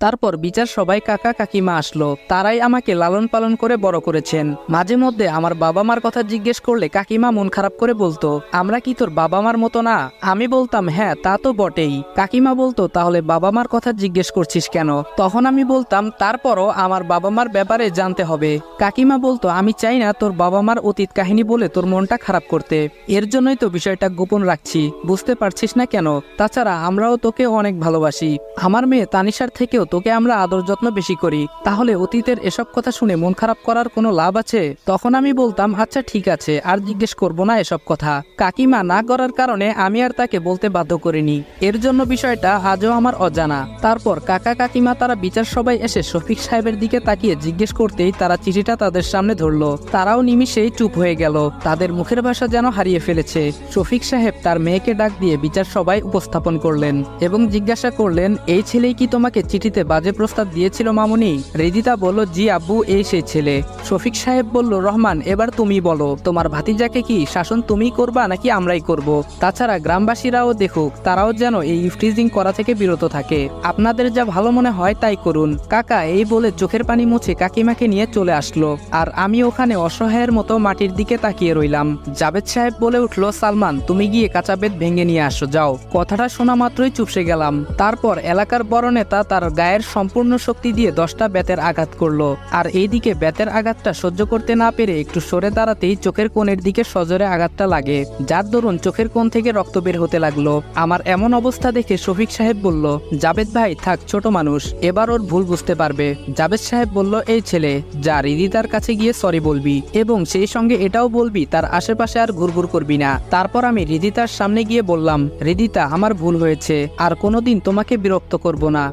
তারপর বিচার সবাই কাকা কাকিমা আসলো, তারাই আমাকে লালন পালন করে বড় করেছেন। মাঝে মধ্যে আমার বাবা মার কথা জিজ্ঞেস করলে কাকিমা মন খারাপ করে বলতো, আমরা কি তোর বাবা মার মতো না? আমি বলতাম হ্যাঁ তা তো বটেই। কাকিমা বলতো তাহলে বাবা মার কথা জিজ্ঞেস করছিস কেন? তখন আমি বলতাম তারপরও আমার বাবা মার ব্যাপারে জানতে হবে। কাকিমা বলতো আমি চাই না তোর বাবা মার অতীত কাহিনী বলে তোর মনটা খারাপ করতে, এর জন্যই তো বিষয়টা গোপন রাখছি, বুঝতে পারছিস না কেন? তাছাড়া আমরাও তোকে অনেক ভালোবাসি, আমার মেয়ে তানিশার থেকেও তোকে আমরা আদর যত্ন বেশি করি, তাহলে অতীতের এসব কথা শুনে মন খারাপ করার কোনো লাভ আছে? তখন আমি বলতাম আচ্ছা ঠিক আছে, আর জিজ্ঞেস করবো না এসব কথা। কাকিমা না করার কারণে আমি আর তাকে বলতে বাধ্য করিনি, এর জন্য বিষয়টা আজও আমার অজানা। তারপর কাকা কাকিমা তারা বিচার সবাই এসে শফিক সাহেবের দিকে তাকিয়ে জিজ্ঞেস করতেই তারা চিঠিটা তাদের সামনে ধরলো। তারাও নিমিষেই চুপ হয়ে গেল, তাদের মুখের ভাষা যেন হারিয়ে ফেলেছে। শফিক সাহেব তার মেয়েকে ডাক দিয়ে বিচার সবাই উপস্থাপন করলেন এবং জিজ্ঞাসা করলেন, এই ছেলেই কি তোমাকে চিঠিতে বাজে প্রস্তাব দিয়েছিল মামুনি? রিদিতা বলল, জি আব্বু, এই সেই ছেলে। শফিক সাহেব বলল, রহমান এবার তুমি বলো, তোমার ভাতিজাকে কি শাসন তুমিই করবা নাকি আমরাই করব? তাছাড়া গ্রামবাসীরাও দেখুক, তারাও যেন এই ইফটিজিং করা থেকে বিরত থাকে। আপনাদের যা ভালো মনে হয় তাই করুন। কাকা এই বলে চোখের পানি মুছে কাকিমাকে নিয়ে চলে আসলো, আর আমি ওখানে অসহায়ের মতো মাটির দিকে তাকিয়ে রইলাম। জাবেদ সাহেব বলে উঠলো, সালমান তুমি গিয়ে কাঁচা বেত ভেঙে নিয়ে আসো, যাও। কথাটা শোনা মাত্রই চুপসে গেলাম। তারপর এলাকার বড় নেতা তার গায়ের সম্পূর্ণ শক্তি দিয়ে 10টা বেতের আঘাত করলো, আর এইদিকে বেতের আঘাতটা সহ্য করতে না পেরে একটু সরে দাঁড়াতেই চোখের কোণের দিকে সজোরে আঘাতটা লাগে, যার দরুন চোখের কোণ থেকে রক্ত বের হতে লাগলো। আমার এমন অবস্থা দেখে শফিক সাহেব বলল, জাবেদ ভাই থাক, ছোট মানুষ, এবার ওর ভুল বুঝতে পারবে। জাবেদ সাহেব বলল, এই ছেলে যা, রিদিতার কাছে গিয়ে সরি বলবি এবং সেই সঙ্গে এটাও বলবি তার আশেপাশে আর ঘুরঘুর করবি না। তারপর আমি রিদিতার সামনে গিয়ে বললাম, রিদিতা আমার ভুল হয়েছে, আর কোনোদিন তোমাকে বিরক্ত করব না।